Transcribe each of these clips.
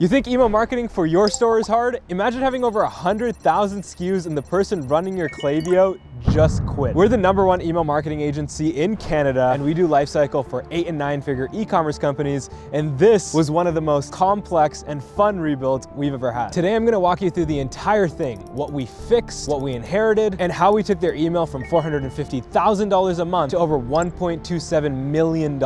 You think email marketing for your store is hard? Imagine having over 100,000 SKUs and the person running your Klaviyo just quit. We're the #1 email marketing agency in Canada, and we do lifecycle for 8- and 9-figure e-commerce companies, and this was one of the most complex and fun rebuilds we've ever had. Today, I'm gonna walk you through the entire thing, what we fixed, what we inherited, and how we took their email from $450,000 a month to over $1.27 million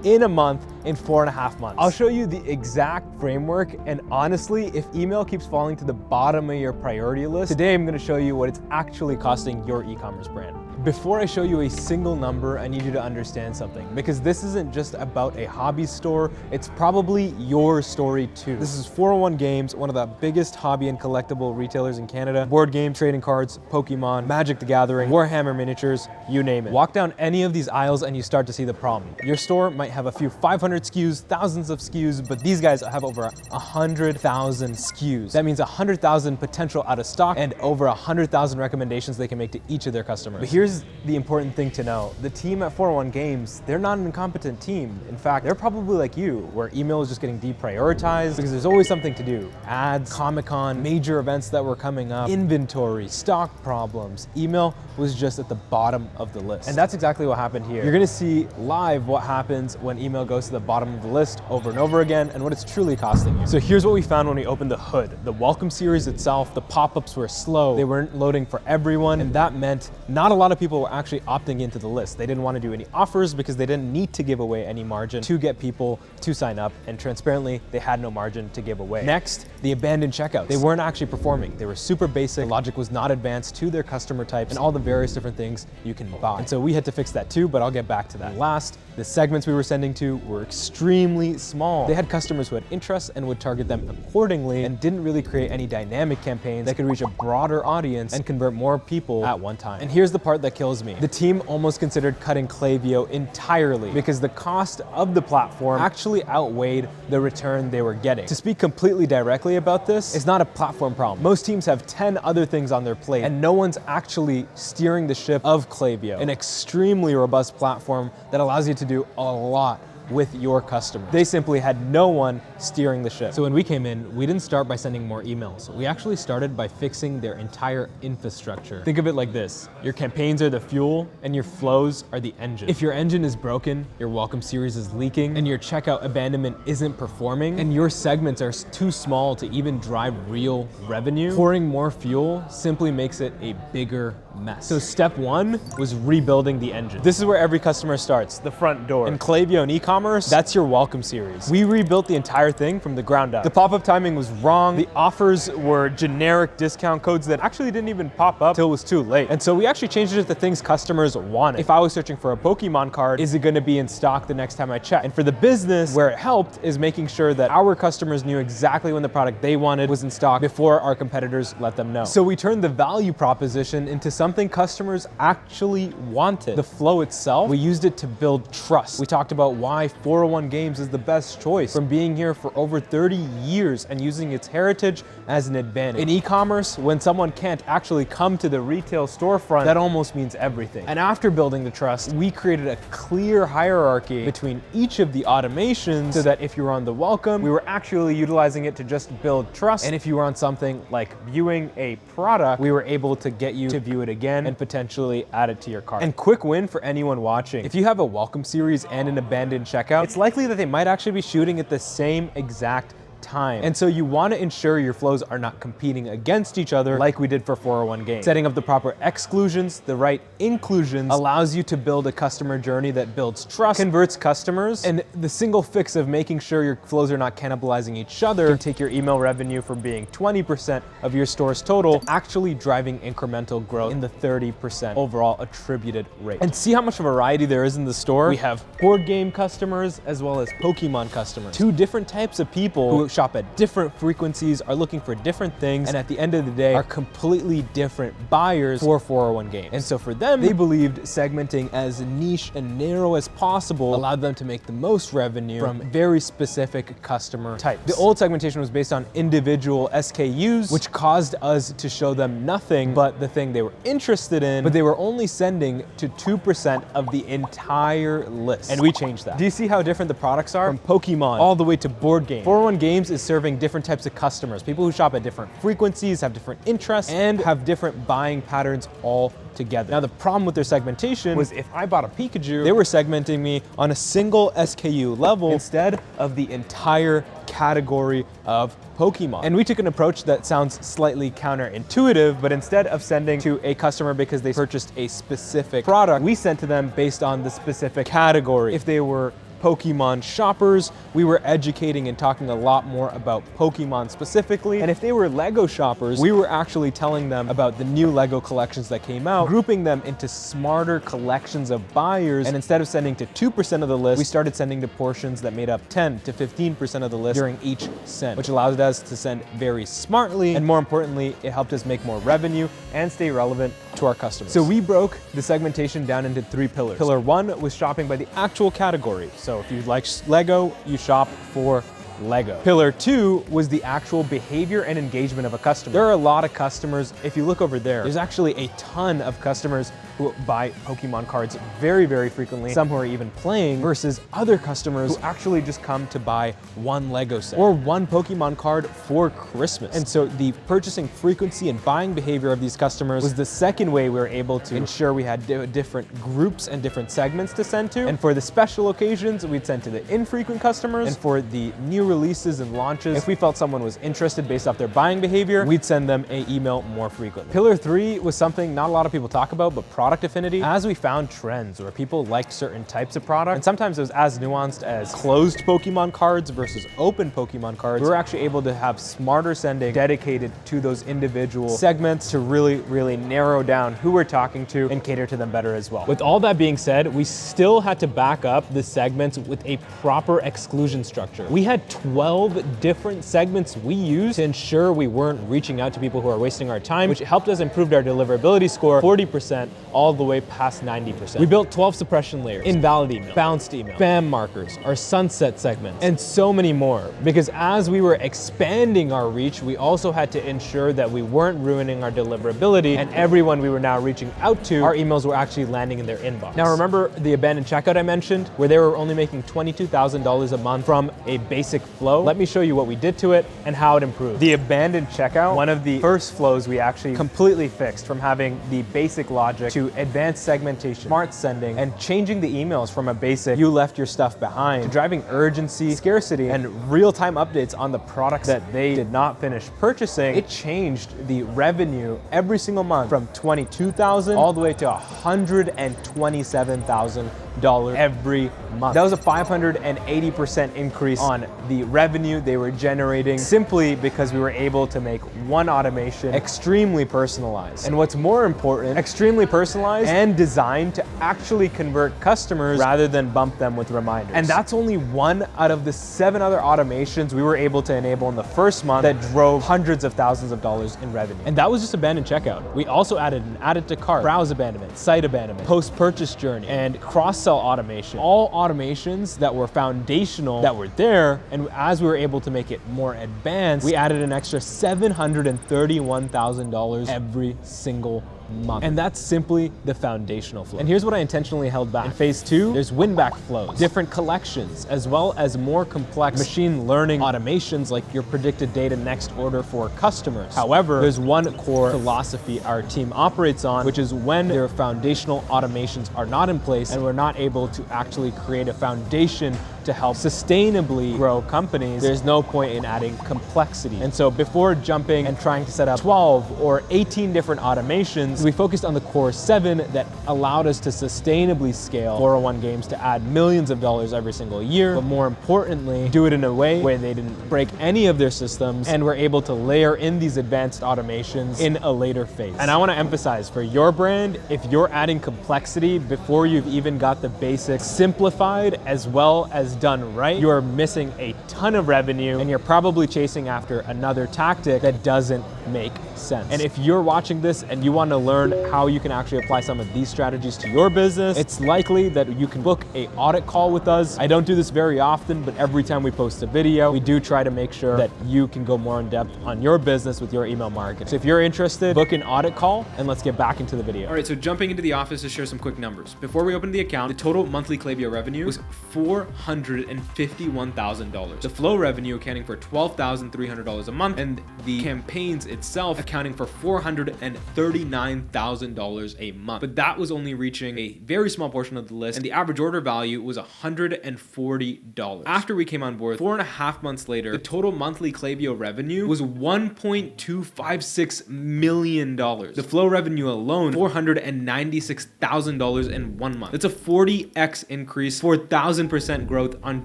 in a month in 4.5 months. I'll show you the exact framework, and honestly, if email keeps falling to the bottom of your priority list, today I'm gonna show you what it's actually costing your e-commerce brand. Before I show you a single number, I need you to understand something, because this isn't just about a hobby store, it's probably your story too. This is 401 Games, one of the biggest hobby and collectible retailers in Canada. Board games, trading cards, Pokemon, Magic the Gathering, Warhammer miniatures, you name it. Walk down any of these aisles and you start to see the problem. Your store might have a few 500 SKUs, thousands of SKUs, but these guys have over 100,000 SKUs. That means 100,000 potential out of stock and over 100,000 recommendations they can make to each of their customers. But here's the important thing to know. The team at 401 Games, they're not an incompetent team. In fact, they're probably like you, where email is just getting deprioritized because there's always something to do. Ads, Comic-Con, major events that were coming up, inventory, stock problems. Email was just at the bottom of the list. And that's exactly what happened here. You're gonna see live what happens when email goes to the bottom of the list over and over again and what it's truly costing you. So here's what we found when we opened the hood. The welcome series itself, the pop-ups were slow. They weren't loading for everyone, and that meant not a lot of people were actually opting into the list. They didn't want to do any offers because they didn't need to give away any margin to get people to sign up, and transparently, they had no margin to give away. Next, the abandoned checkouts. They weren't actually performing. They were super basic. The logic was not advanced to their customer types and all the various different things you can buy. And so we had to fix that too, but I'll get back to that. Last, the segments we were sending to were extremely small. They had customers who had interests and would target them accordingly, and didn't really create any dynamic campaigns that could reach a broader audience and convert more people at one time. And here's the part that kills me. The team almost considered cutting Klaviyo entirely because the cost of the platform actually outweighed the return they were getting. To speak completely directly about this, it's not a platform problem. Most teams have 10 other things on their plate, and no one's actually steering the ship of Klaviyo, an extremely robust platform that allows you to do a lot with your customers. They simply had no one steering the ship. So when we came in, we didn't start by sending more emails. We actually started by fixing their entire infrastructure. Think of it like this. Your campaigns are the fuel and your flows are the engine. If your engine is broken, your welcome series is leaking, and your checkout abandonment isn't performing, and your segments are too small to even drive real revenue, pouring more fuel simply makes it a bigger mess. So step one was rebuilding the engine. This is where every customer starts, the front door. In Klaviyo and e-commerce, that's your welcome series. We rebuilt the entire thing from the ground up. The pop-up timing was wrong. The offers were generic discount codes that actually didn't even pop up till it was too late. And so we actually changed it to things customers wanted. If I was searching for a Pokemon card, is it gonna be in stock the next time I check? And for the business, where it helped is making sure that our customers knew exactly when the product they wanted was in stock before our competitors let them know. So we turned the value proposition into something customers actually wanted. The flow itself, we used it to build trust. We talked about why 401 Games is the best choice, from being here for over 30 years and using its heritage as an advantage. In e-commerce, when someone can't actually come to the retail storefront, that almost means everything. And after building the trust, we created a clear hierarchy between each of the automations so that if you were on the welcome, we were actually utilizing it to just build trust. And if you were on something like viewing a product, we were able to get you to view it again and potentially add it to your cart. And quick win for anyone watching. If you have a welcome series and an abandoned checkout, it's likely that they might actually be shooting at the same exact time. And so you want to ensure your flows are not competing against each other like we did for 401 Games. Setting up the proper exclusions, the right inclusions, allows you to build a customer journey that builds trust, converts customers, and the single fix of making sure your flows are not cannibalizing each other can take your email revenue from being 20% of your store's total to actually driving incremental growth in the 30% overall attributed rate. And see how much variety there is in the store? We have board game customers as well as Pokemon customers. Two different types of people who shop at different frequencies, are looking for different things, and at the end of the day are completely different buyers for 401 Games. And so for them, they believed segmenting as niche and narrow as possible allowed them to make the most revenue from very specific customer types. The old segmentation was based on individual SKUs, which caused us to show them nothing but the thing they were interested in, but they were only sending to 2% of the entire list. And we changed that. Do you see how different the products are? From Pokemon all the way to board games. 401 Games Games is serving different types of customers, people who shop at different frequencies, have different interests, and have different buying patterns all together. Now, the problem with their segmentation was if I bought a Pikachu, they were segmenting me on a single SKU level instead of the entire category of Pokemon. And we took an approach that sounds slightly counterintuitive, but instead of sending to a customer because they purchased a specific product, we sent to them based on the specific category. If they were Pokemon shoppers, we were educating and talking a lot more about Pokemon specifically. And if they were Lego shoppers, we were actually telling them about the new Lego collections that came out, grouping them into smarter collections of buyers. And instead of sending to 2% of the list, we started sending to portions that made up 10 to 15% of the list during each send, which allowed us to send very smartly. And more importantly, it helped us make more revenue and stay relevant to our customers. So we broke the segmentation down into 3 pillars. Pillar 1 was shopping by the actual category. So if you like Lego, you shop for Lego. Pillar 2 was the actual behavior and engagement of a customer. There are a lot of customers. If you look over there's actually a ton of customers who buy Pokemon cards very, very frequently, some who are even playing, versus other customers who actually just come to buy one Lego set or one Pokemon card for Christmas. And so the purchasing frequency and buying behavior of these customers was the second way we were able to ensure we had different groups and different segments to send to. And for the special occasions, we'd send to the infrequent customers. And for the new releases and launches, if we felt someone was interested based off their buying behavior, we'd send them an email more frequently. Pillar 3 was something not a lot of people talk about, but product affinity. As we found trends where people liked certain types of product, and sometimes it was as nuanced as closed Pokemon cards versus open Pokemon cards, we were actually able to have smarter sending dedicated to those individual segments to really narrow down who we're talking to and cater to them better as well. With all that being said, we still had to back up the segments with a proper exclusion structure. We had 12 different segments we used to ensure we weren't reaching out to people who are wasting our time, which helped us improve our deliverability score 40% all the way past 90%. We built 12 suppression layers, invalid email, bounced email, spam markers, our sunset segments, and so many more. Because as we were expanding our reach, we also had to ensure that we weren't ruining our deliverability, and everyone we were now reaching out to, our emails were actually landing in their inbox. Now remember the abandoned checkout I mentioned, where they were only making $22,000 a month from a basic flow? Let me show you what we did to it and how it improved. The abandoned checkout, one of the first flows we actually completely fixed, from having the basic logic to advanced segmentation, smart sending, and changing the emails from a basic "you left your stuff behind" to driving urgency, scarcity, and real-time updates on the products that they did not finish purchasing. It changed the revenue every single month from $22,000 all the way to $127,000 every month. That was a 580% increase on the revenue they were generating, simply because we were able to make one automation extremely personalized. And what's more important, extremely personalized and designed to actually convert customers rather than bump them with reminders. And that's only one out of the 7 other automations we were able to enable in the first month that drove hundreds of thousands of dollars in revenue. And that was just abandoned checkout. We also added an added to cart, browse abandonment, site abandonment, post-purchase journey, and cross-sell automation. All automations that were foundational that were there, and as we were able to make it more advanced, we added an extra $731,000 every single month. And that's simply the foundational flow. And here's what I intentionally held back. In phase 2, there's win-back flows, different collections, as well as more complex machine learning automations like your predicted data next order for customers. However, there's one core philosophy our team operates on, which is when their foundational automations are not in place and we're not able to actually create a foundation to help sustainably grow companies, there's no point in adding complexity. And so before jumping and trying to set up 12 or 18 different automations, we focused on the core 7 that allowed us to sustainably scale 401 Games to add millions of dollars every single year, but more importantly, do it in a way where they didn't break any of their systems and were able to layer in these advanced automations in a later phase. And I want to emphasize, for your brand, if you're adding complexity before you've even got the basics simplified as well as done right, you're missing a ton of revenue and you're probably chasing after another tactic that doesn't make sense. And if you're watching this and you want to learn how you can actually apply some of these strategies to your business, it's likely that you can book an audit call with us. I don't do this very often, but every time we post a video, we do try to make sure that you can go more in depth on your business with your email marketing. So if you're interested, book an audit call and let's get back into the video. All right, so jumping into the office to share some quick numbers. Before we opened the account, the total monthly Klaviyo revenue was $400 $151,000. The flow revenue accounting for $12,300 a month, and the campaigns itself accounting for $439,000 a month. But that was only reaching a very small portion of the list, and the average order value was $140. After we came on board, 4.5 months later, the total monthly Klaviyo revenue was $1.256 million. The flow revenue alone, $496,000 in 1 month. It's a 40x increase, 4,000% growth on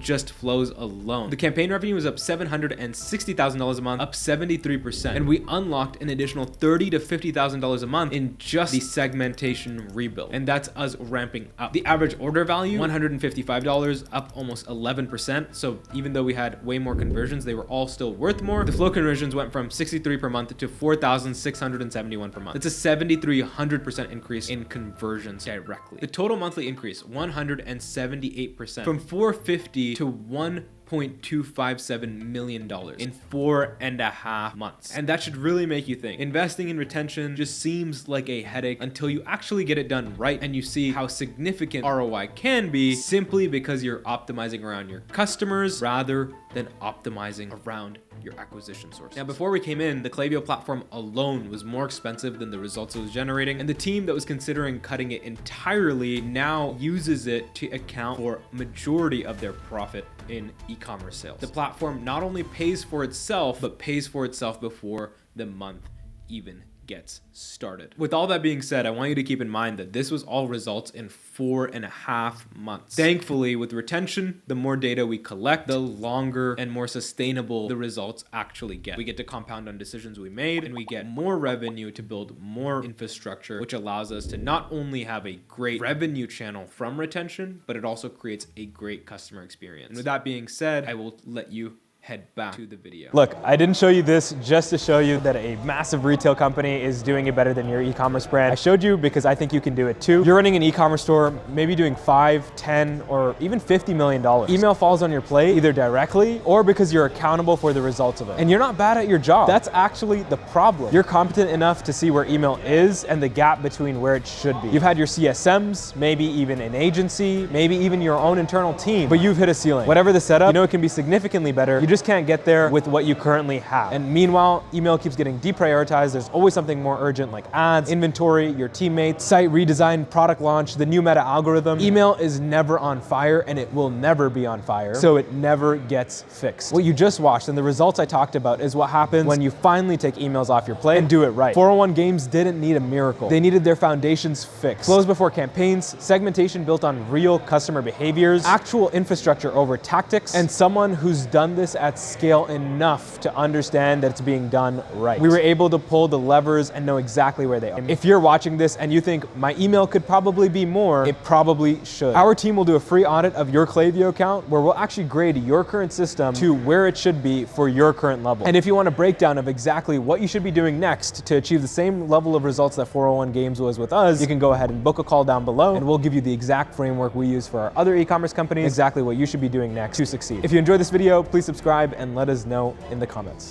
just flows alone. The campaign revenue was up $760,000 a month, up 73%, and we unlocked an additional $30,000 to $50,000 a month in just the segmentation rebuild, and that's us ramping up. The average order value, $155, up almost 11%. So even though we had way more conversions, they were all still worth more. The flow conversions went from 63 per month to 4,671 per month. It's a 7,300% increase in conversions directly. The total monthly increase, 178%, from 450 to $1.257 million in 4.5 months. And that should really make you think. Investing in retention just seems like a headache until you actually get it done right and you see how significant ROI can be simply because you're optimizing around your customers rather than optimizing around your acquisition source. Now, before we came in, the Klaviyo platform alone was more expensive than the results it was generating, and the team that was considering cutting it entirely now uses it to account for majority of their profit in e-commerce sales. The platform not only pays for itself, but pays for itself before the month even gets started. With all that being said, I want you to keep in mind that this was all results in 4.5 months. Thankfully, with retention, the more data we collect, the longer and more sustainable the results actually get. We get to compound on decisions we made, and we get more revenue to build more infrastructure, which allows us to not only have a great revenue channel from retention, but it also creates a great customer experience. And with that being said, I will let you head back to the video. Look, I didn't show you this just to show you that a massive retail company is doing it better than your e-commerce brand. I showed you because I think you can do it too. You're running an e-commerce store, maybe doing 5, 10, or even $50 million. Email falls on your plate either directly or because you're accountable for the results of it. And you're not bad at your job. That's actually the problem. You're competent enough to see where email is and the gap between where it should be. You've had your CSMs, maybe even an agency, maybe even your own internal team, but you've hit a ceiling. Whatever the setup, you know it can be significantly better. You just can't get there with what you currently have. And meanwhile, email keeps getting deprioritized. There's always something more urgent like ads, inventory, your teammates, site redesign, product launch, the new meta algorithm. Email is never on fire and it will never be on fire. So it never gets fixed. What you just watched and the results I talked about is what happens when you finally take emails off your plate and do it right. 401 Games didn't need a miracle. They needed their foundations fixed. Flows before campaigns, segmentation built on real customer behaviors, actual infrastructure over tactics, and someone who's done this at scale enough to understand that it's being done right. We were able to pull the levers and know exactly where they are. If you're watching this and you think my email could probably be more, it probably should. Our team will do a free audit of your Klaviyo account where we'll actually grade your current system to where it should be for your current level. And if you want a breakdown of exactly what you should be doing next to achieve the same level of results that 401 Games was with us, you can go ahead and book a call down below and we'll give you the exact framework we use for our other e-commerce companies, exactly what you should be doing next to succeed. If you enjoyed this video, please subscribe and let us know in the comments.